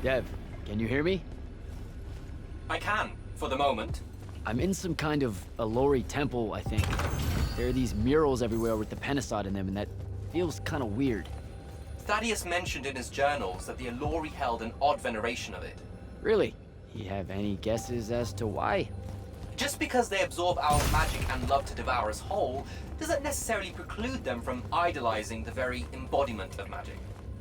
Dev, can you hear me? I can, for the moment. I'm in some kind of Alori temple, I think. There are these murals everywhere with the Penasod in them, and that feels kind of weird. Thaddeus mentioned in his journals that the Alori held an odd veneration of it. Really? You have any guesses as to why? Just because they absorb our magic and love to devour us whole, doesn't necessarily preclude them from idolizing the very embodiment of magic.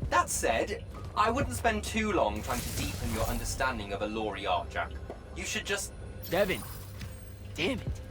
That said, I wouldn't spend too long trying to deepen your understanding of Alori art, Jack. You should just... Devin! Damn it!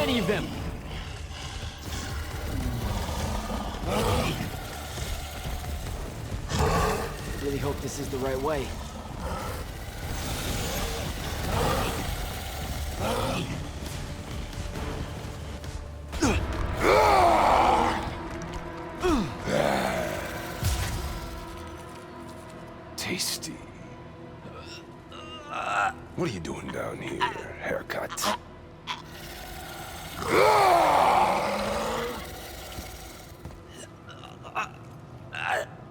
many of them! I really hope this is the right way. Tasty. What are you doing down here, haircut?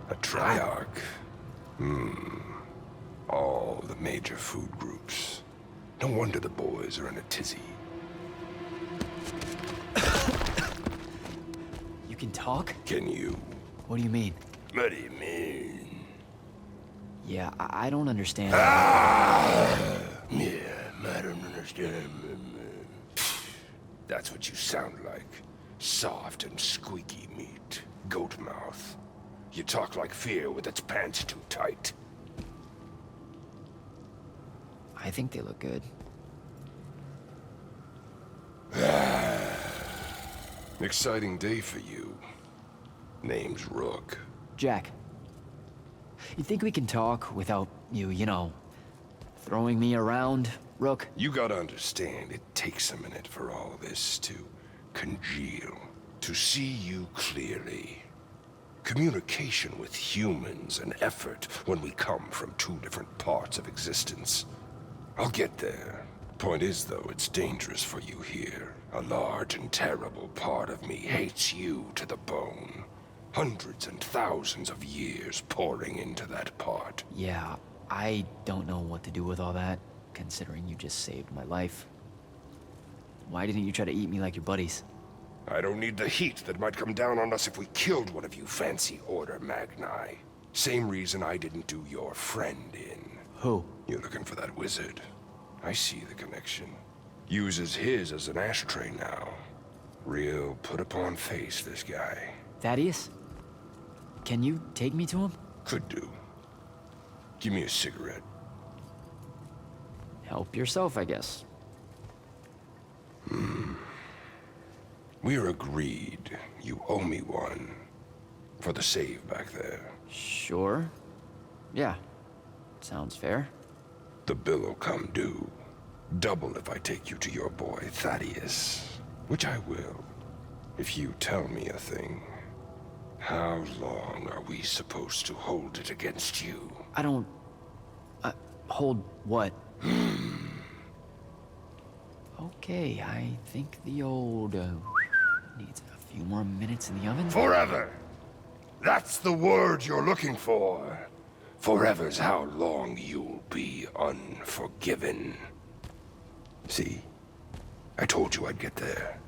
A triarch. All the major food groups. No wonder the boys are in a tizzy. You can talk? Can you? What do you mean? What do you mean? Yeah, I don't understand. Yeah, I don't understand. That's what you sound like. Soft and squeaky meat. Goat mouth. You talk like fear with its pants too tight. I think they look good. Exciting day for you. Name's Rook. Jack, you think we can talk without you know, throwing me around, Rook? You gotta understand, it takes a minute for all this to congeal. To see you clearly. Communication with humans, an effort when we come from two different parts of existence. I'll get there. Point is, though, it's dangerous for you here. A large and terrible part of me hates you to the bone. Hundreds and thousands of years pouring into that part. Yeah, I don't know what to do with all that, considering you just saved my life. Why didn't you try to eat me like your buddies? I don't need the heat that might come down on us if we killed one of you fancy order Magni. Same reason I didn't do your friend in. Who? You're looking for that wizard. I see the connection. Uses his as an ashtray now. Real put-upon face, this guy. Thaddeus? Can you take me to him? Could do. Give me a cigarette. Help yourself, I guess. We're agreed. You owe me one. For the save back there. Sure. Yeah. Sounds fair. The bill'll come due. Double if I take you to your boy, Thaddeus. Which I will. If you tell me a thing. How long are we supposed to hold it against you? I don't... hold what? Okay, I think the old, needs a few more minutes in the oven. Forever! That's the word you're looking for. Forever's how long you'll be unforgiven. See? I told you I'd get there.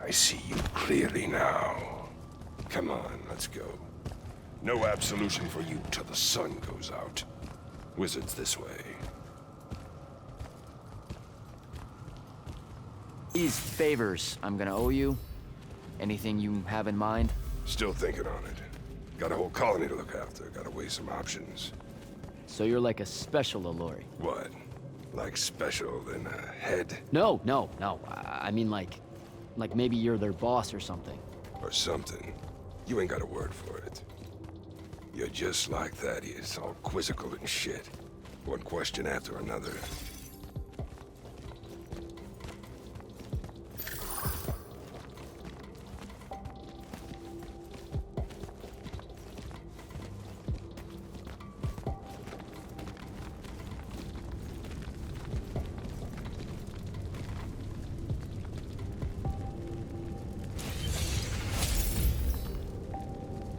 I see you clearly now. Come on, let's go. No absolution for you till the sun goes out. Wizards this way. These favors I'm gonna owe you. Anything you have in mind? Still thinking on it. Got a whole colony to look after. Gotta weigh some options. So you're like a special Allori. What? Like special than a head? No. I mean like maybe you're their boss or something. Or something. You ain't got a word for it. You're just like Thaddeus, all quizzical and shit. One question after another.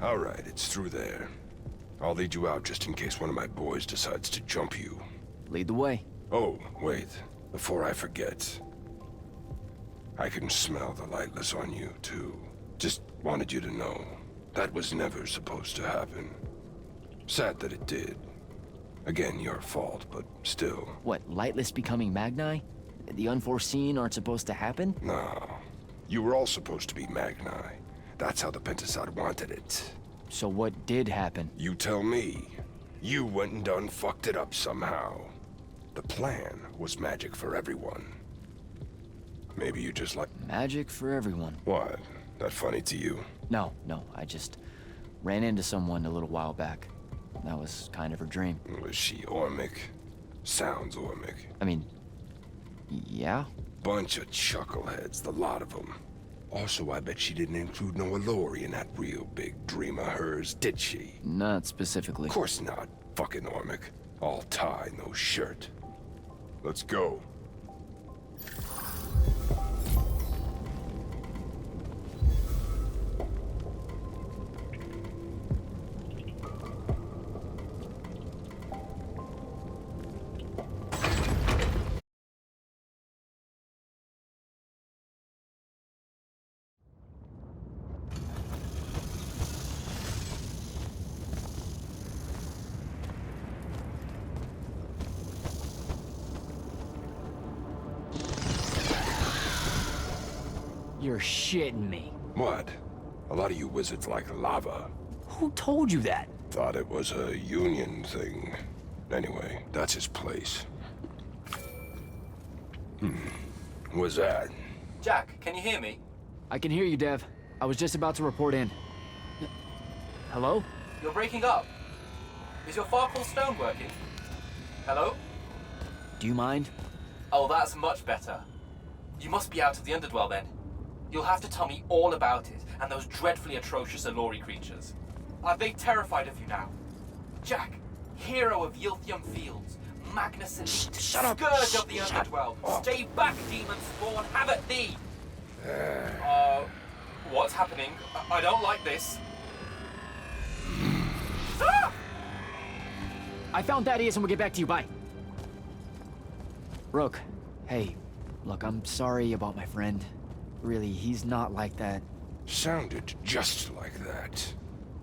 All right, it's through there. I'll lead you out just in case one of my boys decides to jump you. Lead the way. Oh, wait. Before I forget. I can smell the lightless on you, too. Just wanted you to know. That was never supposed to happen. Sad that it did. Again, your fault, but still. What, Lightless becoming Magni? The unforeseen aren't supposed to happen? No. You were all supposed to be Magni. That's how the Pentasod wanted it. So what did happen? You tell me. You went and done fucked it up somehow. The plan was magic for everyone. Maybe you just like... Magic for everyone. What? That funny to you? No, I just ran into someone a little while back. That was kind of her dream. Was she Ormic? Sounds Ormic. I mean, yeah? Bunch of chuckleheads, the lot of them. Also, I bet she didn't include no Allori in that real big dream of hers, did she? Not specifically. Of course not. Fucking Ormic. All tie, no shirt. Let's go. You're shitting me. What? A lot of you wizards like lava. Who told you that? Thought it was a union thing. Anyway, that's his place. What's that? Jack, can you hear me? I can hear you, Dev. I was just about to report in. Hello? You're breaking up. Is your Farkle stone working? Hello? Do you mind? Oh, that's much better. You must be out of the Underdwell then. You'll have to tell me all about it, and those dreadfully atrocious Allori creatures. Are they terrified of you now? Jack, hero of Yilthium Fields, magnificent, Shut up. scourge of the Underdwell. Stay back, demon spawn, have at thee! What's happening? I don't like this. Ah! I found Thaddeus and we'll get back to you. Bye. Rook, hey, look, I'm sorry about my friend. Really, he's not like that. Sounded just like that.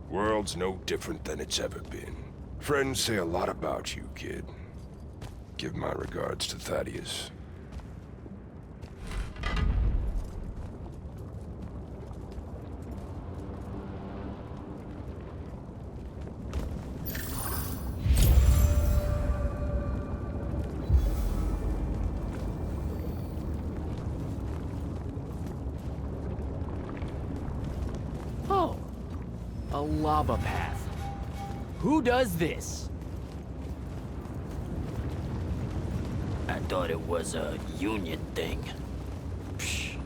World's no different than it's ever been. Friends say a lot about you, kid. Give my regards to Thaddeus. Oh, a lava path. Who does this? I thought it was a union thing. Psh.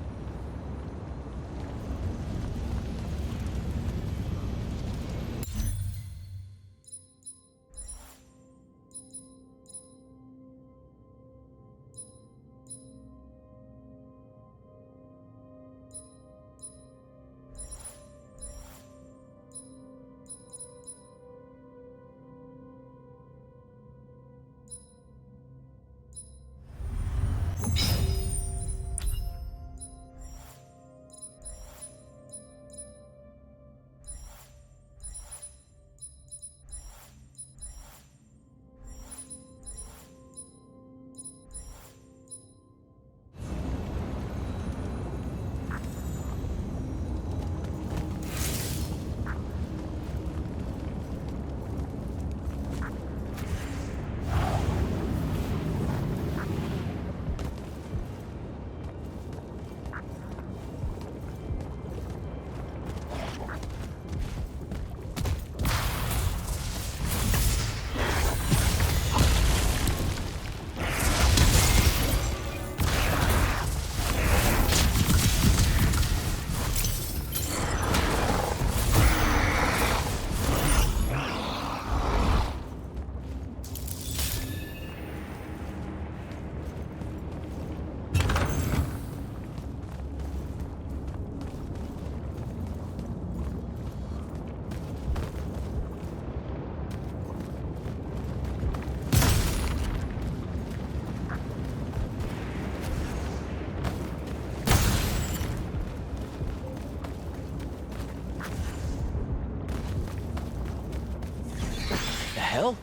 The hell?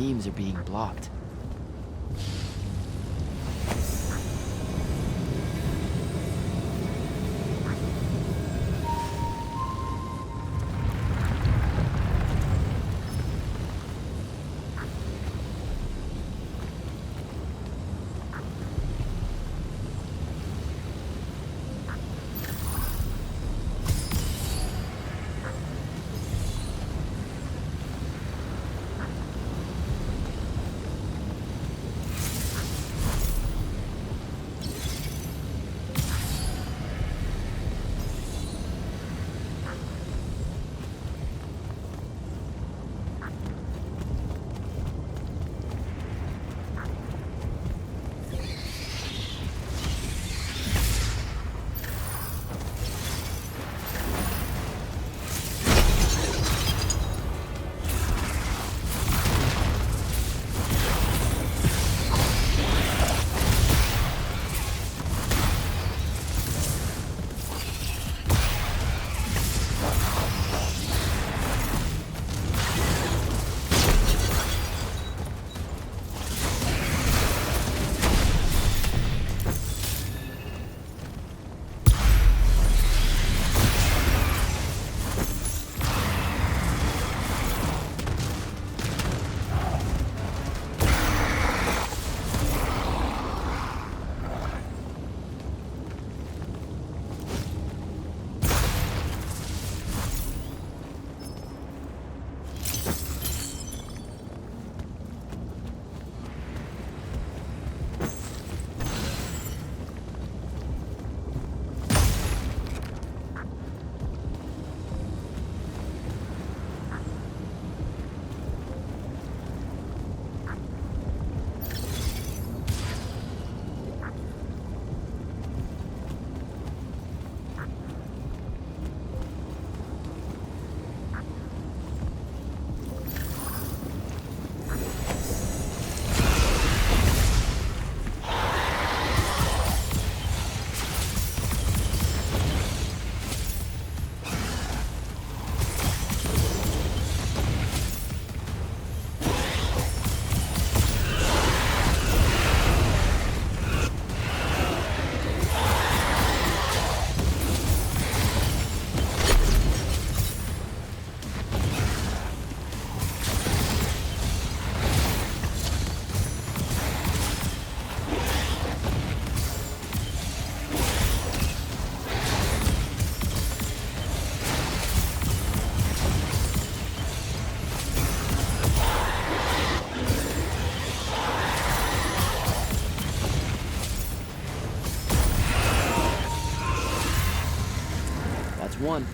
beams are being blocked. One.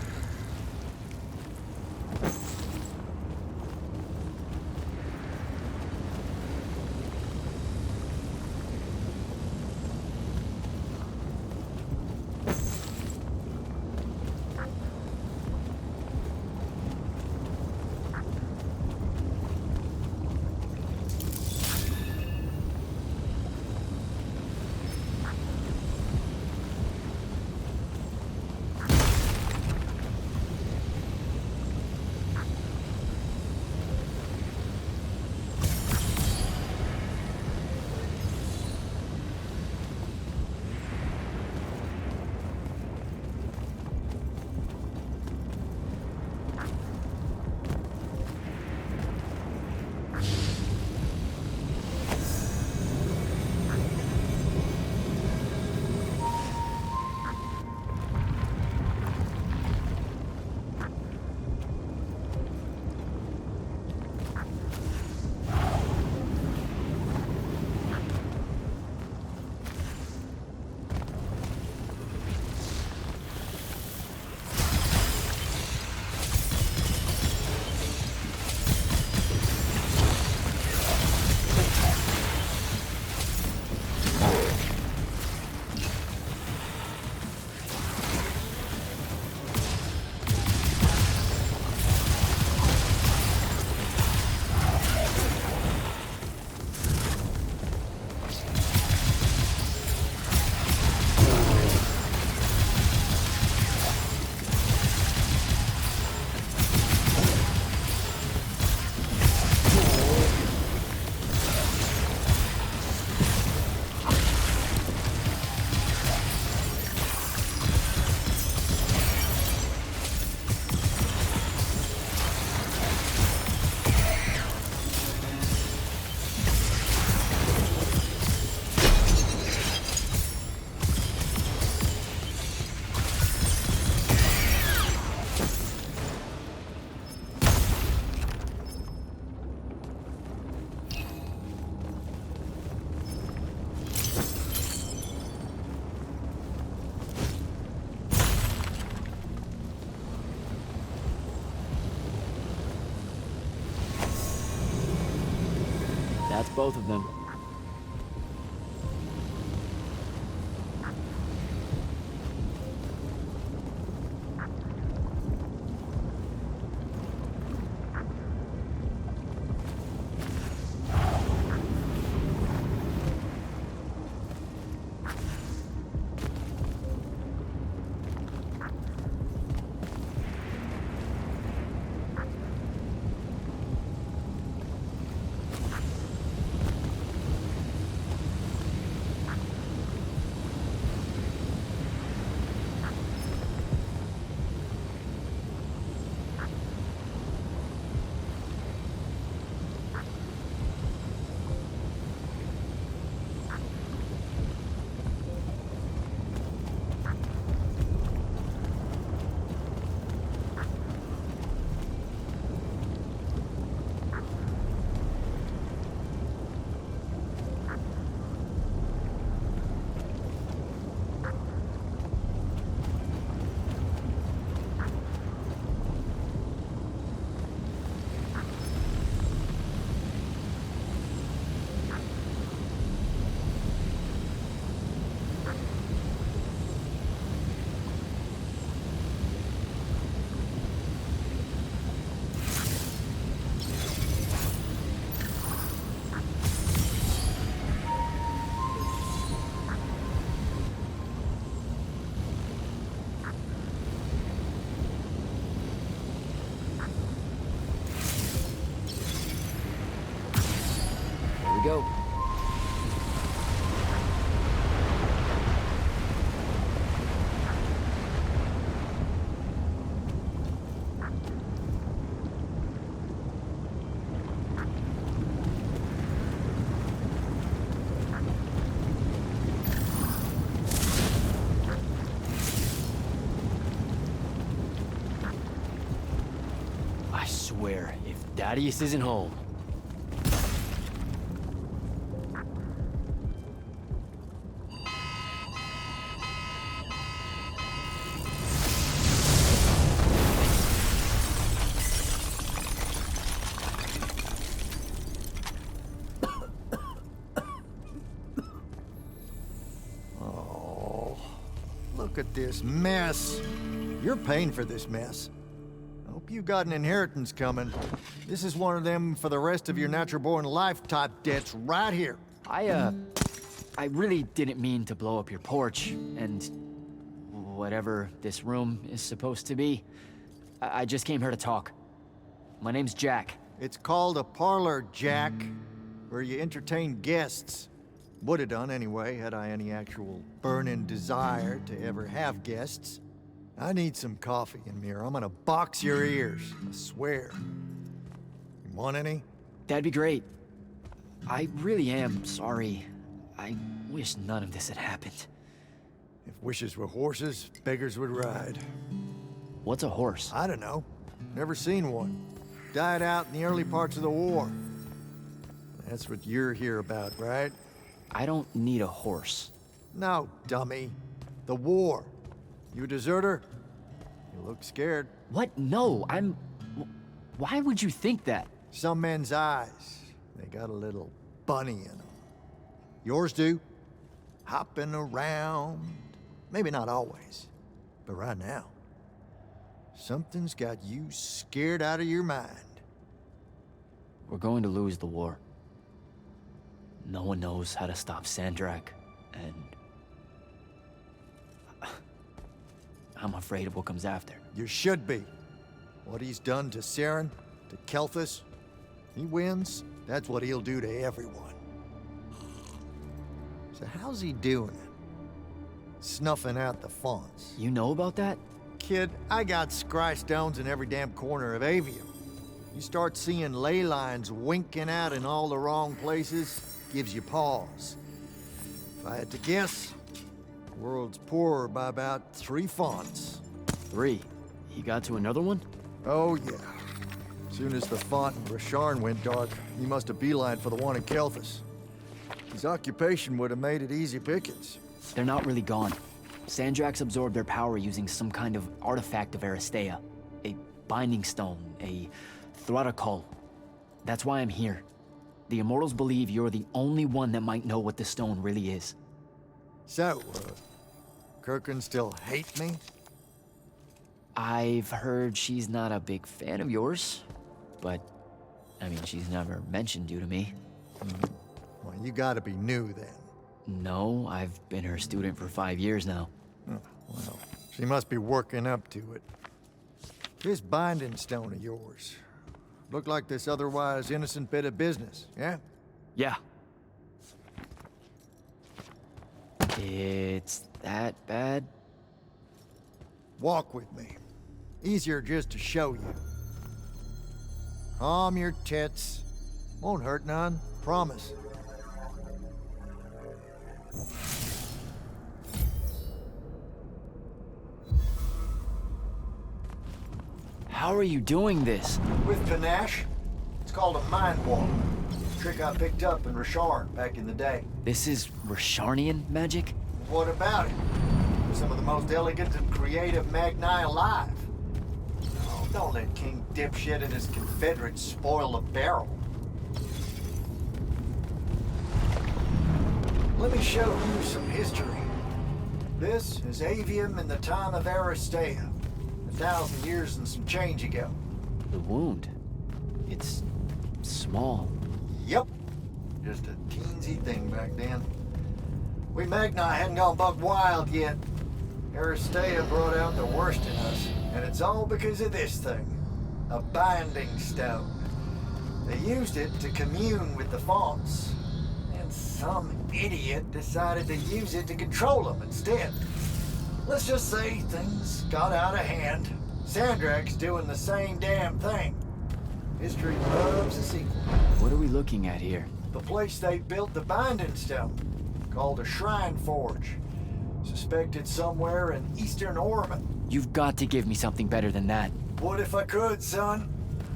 both of them. We go. I swear, if Thaddeus isn't home. Look at this mess. You're paying for this mess. I hope you got an inheritance coming. This is one of them for the rest of your natural-born life type debts right here. I really didn't mean to blow up your porch, and whatever this room is supposed to be. I just came here to talk. My name's Jack. It's called a parlor, Jack, where you entertain guests. Would have done anyway, had I any actual burning desire to ever have guests. I need some coffee in here. I'm gonna box your ears, I swear. You want any? That'd be great. I really am sorry. I wish none of this had happened. If wishes were horses, beggars would ride. What's a horse? I don't know. Never seen one. Died out in the early parts of the war. That's what you're here about, right? I don't need a horse. No, dummy. The war. You a deserter? You look scared. What? No, Why would you think that? Some men's eyes, they got a little bunny in them. Yours do. Hopping around. Maybe not always, but right now. Something's got you scared out of your mind. We're going to lose the war. No one knows how to stop Sandrak, and I'm afraid of what comes after. You should be. What he's done to Saren, to Kelthus, he wins, that's what he'll do to everyone. So how's he doing it? Snuffing out the fonts. You know about that? Kid, I got scry stones in every damn corner of Aveum. You start seeing ley lines winking out in all the wrong places, gives you pause. If I had to guess, the world's poorer by about 3 fonts. 3? He got to another one? Oh, yeah. Soon as the font in Rasharn went dark, he must have beelined for the one in Kelthus. His occupation would have made it easy pickings. They're not really gone. Sandraks absorbed their power using some kind of artifact of Aristea. A binding stone, a Throttacol. That's why I'm here. the Immortals believe you're the only one that might know what the stone really is. So, Kirkin still hate me? I've heard she's not a big fan of yours, but, I mean, she's never mentioned you to me. Well, you gotta be new then. No, I've been her student for 5 years now. Oh, well, she must be working up to it. This binding stone of yours, look like this otherwise innocent bit of business, yeah? Yeah. It's that bad? Walk with me. Easier just to show you. Calm your tits. Won't hurt none, promise. How are you doing this? With panache. It's called a mind walk. Trick I picked up in Rasharn back in the day. This is Rasharnian magic? What about it? Some of the most elegant and creative Magni alive. Oh, don't let King Dipshit and his Confederates spoil the barrel. Let me show you some history. This is Aveum in the time of Aristea, 1,000 years and some change ago. The wound. It's small. Yep. Just a teensy thing back then. We Magni hadn't gone buck wild yet. Aristea brought out the worst in us, and it's all because of this thing. A binding stone. They used it to commune with the fonts, and some idiot decided to use it to control them instead. Let's just say things got out of hand. Sandrak's doing the same damn thing. History loves a sequel. What are we looking at here? The place they built the binding stone, called a shrine forge. Suspected somewhere in eastern Orman. You've got to give me something better than that. What if I could, son?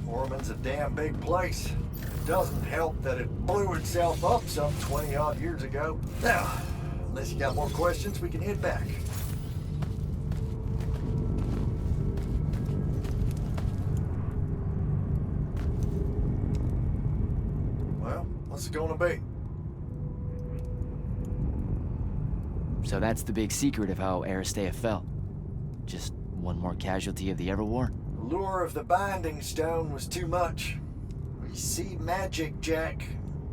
Orman's a damn big place. It doesn't help that it blew itself up some 20-odd years ago. Now, unless you got more questions, we can head back. Well, what's it gonna be? So that's the big secret of how Aristea fell. Just one more casualty of the Everwar? The lure of the binding stone was too much. We see magic, Jack.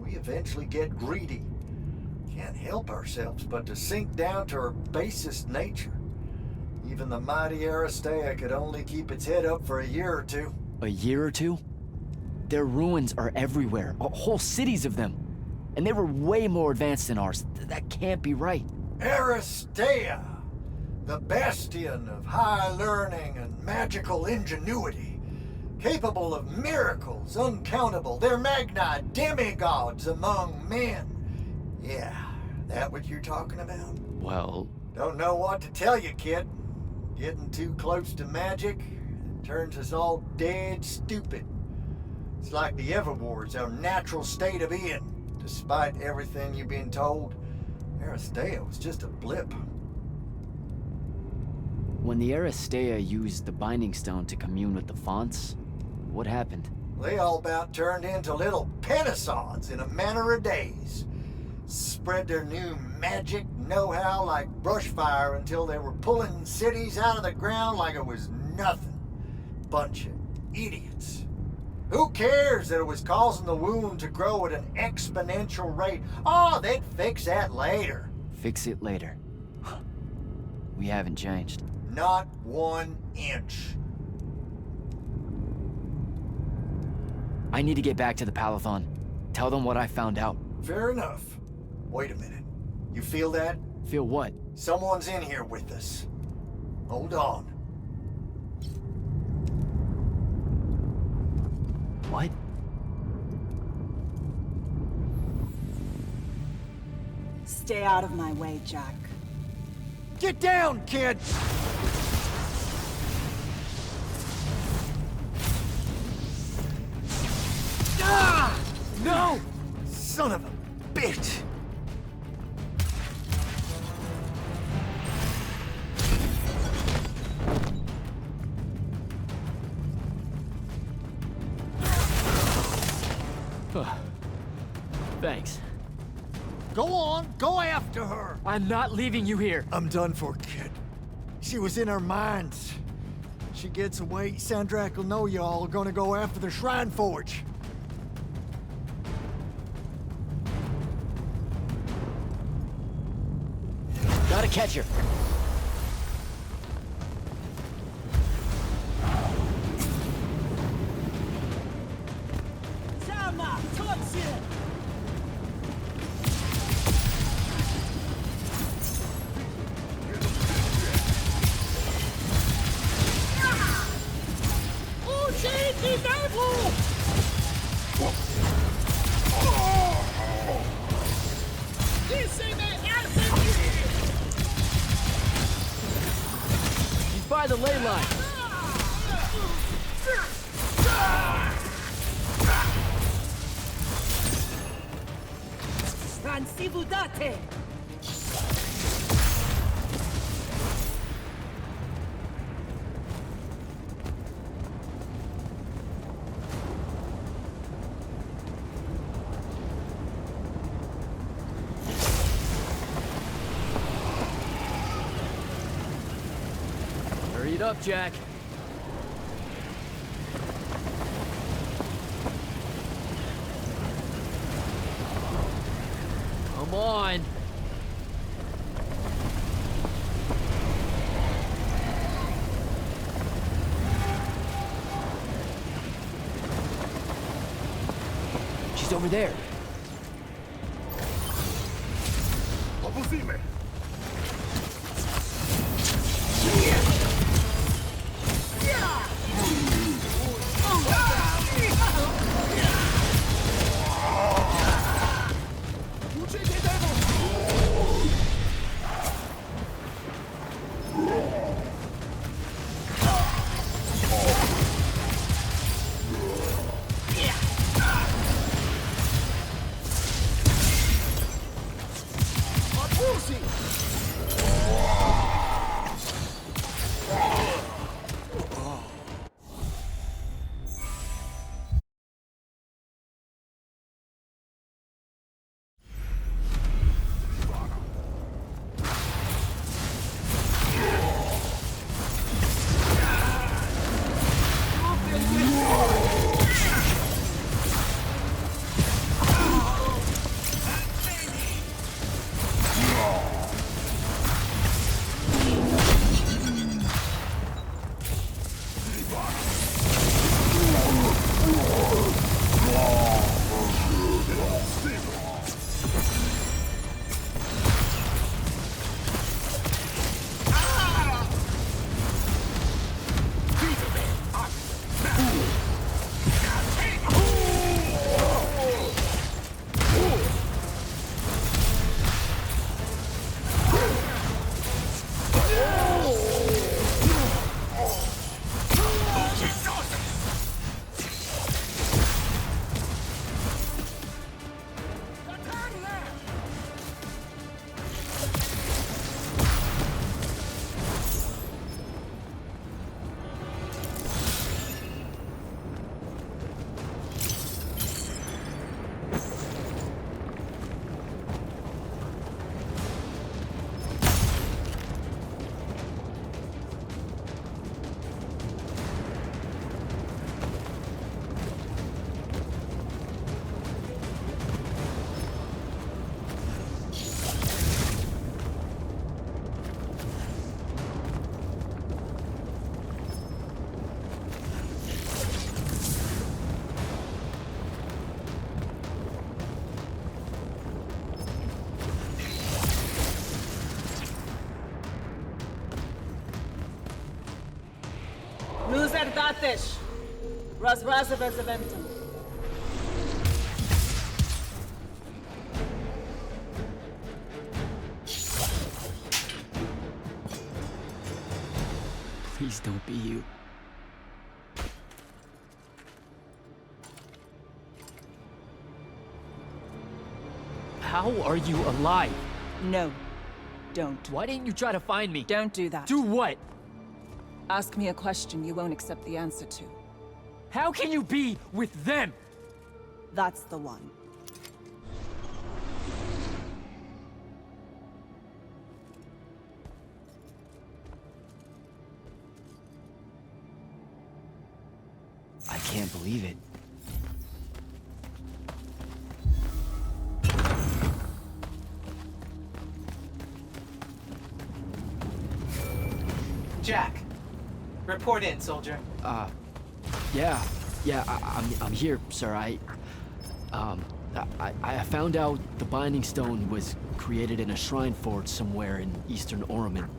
We eventually get greedy. Can't help ourselves but to sink down to our basest nature. Even the mighty Aristea could only keep its head up for a year or two. A year or two? Their ruins are everywhere, whole cities of them. And they were way more advanced than ours. That can't be right. Aristea, the bastion of high learning and magical ingenuity, capable of miracles uncountable. They're Magni demigods among men. Yeah, that what you're talking about? Well, Don't know what to tell you, kid. Getting too close to magic turns us all dead stupid. It's like the Everwar's our natural state of being. Despite everything you've been told, Aristea was just a blip. when the Aristea used the Binding Stone to commune with the fonts, what happened? They all about turned into little pentasons in a matter of days. Spread their new magic know-how like brushfire until they were pulling cities out of the ground like it was nothing. Bunch of idiots. Who cares that it was causing the wound to grow at an exponential rate? Oh, they'd fix that later. Fix it later. We haven't changed. Not 1 inch. I need to get back to the Palathon. Tell them what I found out. Fair enough. Wait a minute. You feel that? Feel what? Someone's in here with us. Hold on. What? Stay out of my way, Jack. Get down, kid! Ah! No! Son of a bitch! on, go after her! I'm not leaving you here. I'm done for, kid. She was in our minds. She gets away, Sandrak will know y'all are gonna go after the Shrine Forge. Gotta catch her. He's by the ley line. Hurry it up, Jack. Come on. She's over there. Zerdatış. Razrazı bezevemtim. Please don't be you. How are you alive? No, don't. Why didn't you try to find me? Don't do that. Do what? Ask me a question you won't accept the answer to. How can you be with them? That's the one. I can't believe it. Jack, report in, soldier. Yeah, I'm here, sir. I found out the Binding Stone was created in a shrine forge somewhere in eastern Orman.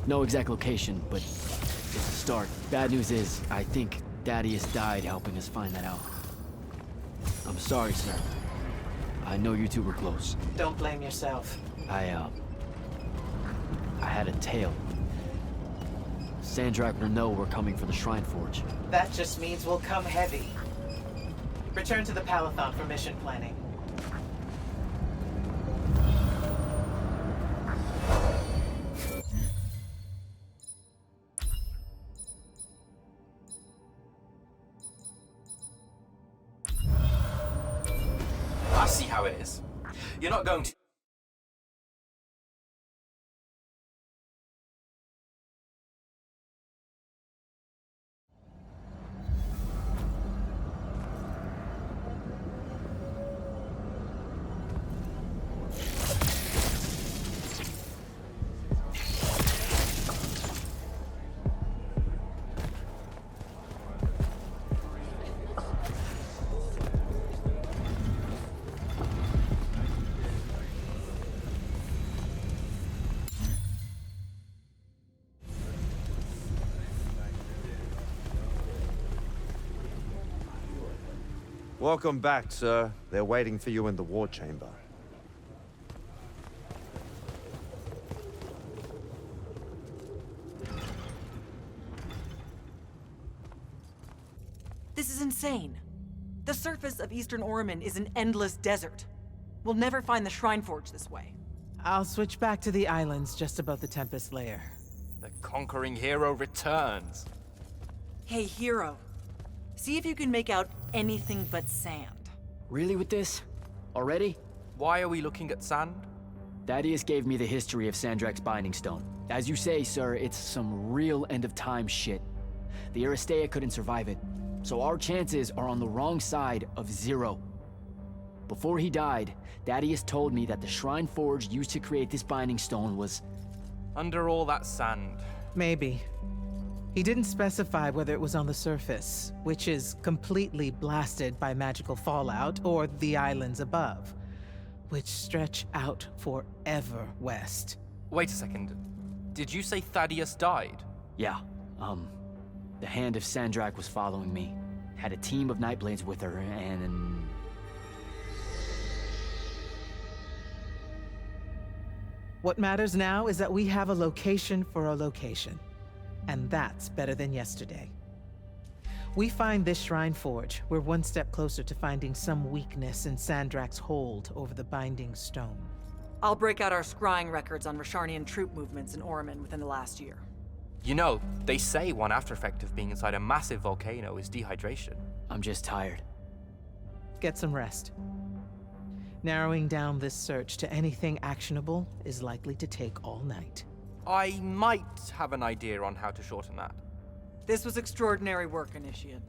No exact location, but it's a start. Bad news is, I think Thaddeus died helping us find that out. I'm sorry, sir. I know you two were close. Don't blame yourself. I had a tail. Sandrak will know we're coming for the Shrine Forge. That just means we'll come heavy. Return to the Palathon for mission planning. I see how it is. You're not going to... Welcome back, sir. They're waiting for you in the war chamber. This is insane. The surface of Eastern Orman is an endless desert. We'll never find the Shrine Forge this way. I'll switch back to the islands just above the Tempest Lair. The conquering hero returns. Hey, hero. See if you can make out anything but sand. Really with this? Already? Why are we looking at sand? Thaddeus gave me the history of Sandrak's Binding Stone. As you say, sir, it's some real end-of-time shit. The Aristea couldn't survive it, so our chances are on the wrong side of 0. Before he died, Thaddeus told me that the Shrine Forge used to create this Binding Stone was... Under all that sand. Maybe. He didn't specify whether it was on the surface, which is completely blasted by magical fallout, or the islands above, which stretch out forever west. Wait a second. Did you say Thaddeus died? Yeah, the Hand of Sandrak was following me. Had a team of Nightblades with her, and... What matters now is that we have a location for a location. And that's better than yesterday. We find this Shrine Forge, we're one step closer to finding some weakness in Sandrak's hold over the Binding Stone. I'll break out our scrying records on Rasharnian troop movements in Orman within the last year. You know, they say one after effect of being inside a massive volcano is dehydration. I'm just tired. Get some rest. Narrowing down this search to anything actionable is likely to take all night. I might have an idea on how to shorten that. This was extraordinary work, Initiate.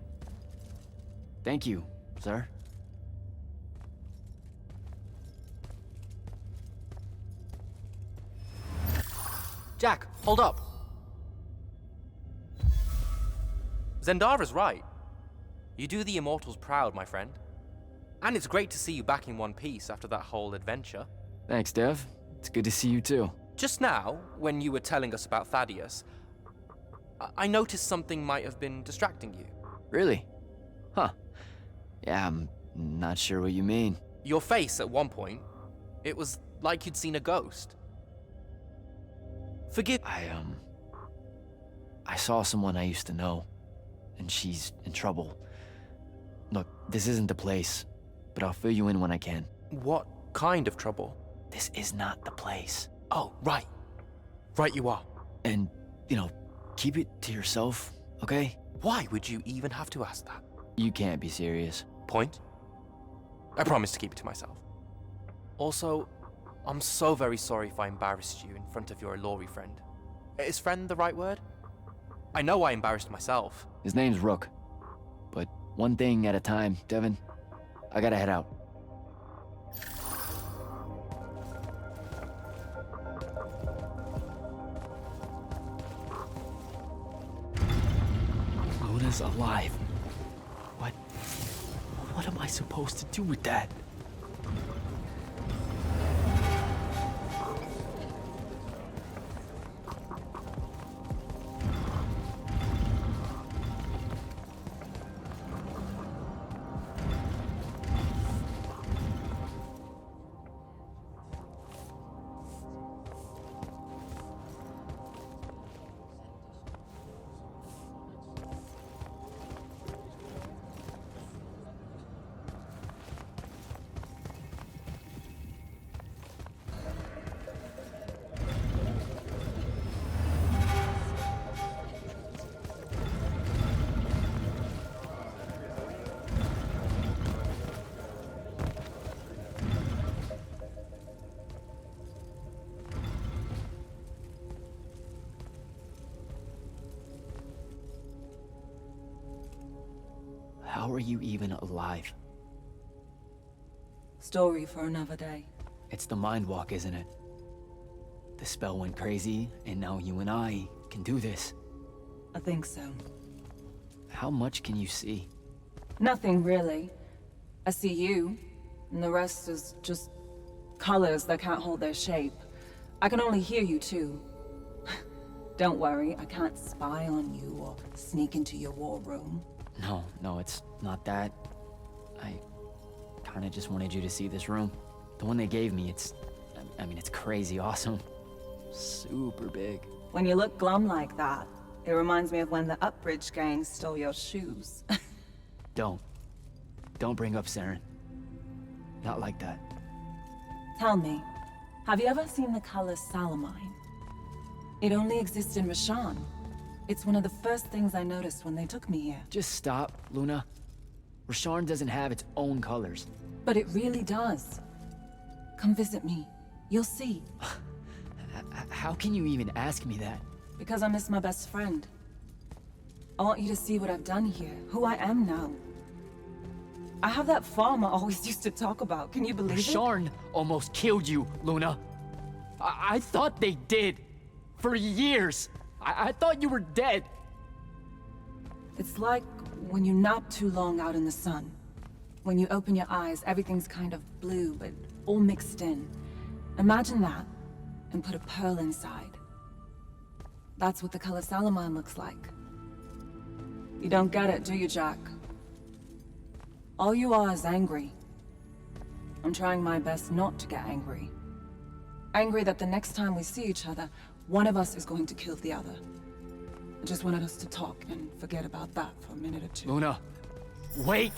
Thank you, sir. Jack, hold up. Zendara's right. You do the Immortals proud, my friend. And it's great to see you back in one piece after that whole adventure. Thanks, Dev. It's good to see you too. Just now, when you were telling us about Thaddeus, I noticed something might have been distracting you. Really? Huh. Yeah, I'm not sure what you mean. Your face at one point, it was like you'd seen a ghost. Forgive... I saw someone I used to know, and she's in trouble. Look, this isn't the place, but I'll fill you in when I can. What kind of trouble? This is not the place. Oh, right. Right you are. And, keep it to yourself, okay? Why would you even have to ask that? You can't be serious. Point? I promise to keep it to myself. Also, I'm so very sorry if I embarrassed you in front of your Ilori friend. Is friend the right word? I know I embarrassed myself. His name's Rook, but One thing at a time, Devin. I gotta head out. Luna's alive. What am I supposed to do with that? How are you even alive? Story for another day. It's the mind walk, isn't it? The spell went crazy, and now you and I can do this. I think so. How much can you see? Nothing really. I see you, and the rest is just colors that can't hold their shape. I can only hear you too. Don't worry, I can't spy on you or sneak into your war room. No, it's not that. I kinda just wanted you to see this room. The one they gave me, it's crazy awesome. Super big. When you look glum like that, it reminds me of when the Upbridge gang stole your shoes. Don't bring up Saren. Not like that. Tell me, have you ever seen the color Salamine? It only exists in Rashan. It's one of the first things I noticed when they took me here. Just stop, Luna. Rasharn doesn't have its own colors. But it really does. Come visit me. You'll see. How can you even ask me that? Because I miss my best friend. I want you to see what I've done here, who I am now. I have that farm I always used to talk about. Can you believe it? Rasharn almost killed you, Luna. I thought they did. For years. I thought you were dead. It's like when you nap too long out in the sun. When you open your eyes, everything's kind of blue, but all mixed in. Imagine that, and put a pearl inside. That's what the color Salamine looks like. You don't get it, do you, Jack? All you are is angry. I'm trying my best not to get angry. Angry that the next time we see each other, one of us is going to kill the other. I just wanted us to talk and forget about that for a minute or two. Luna, wait!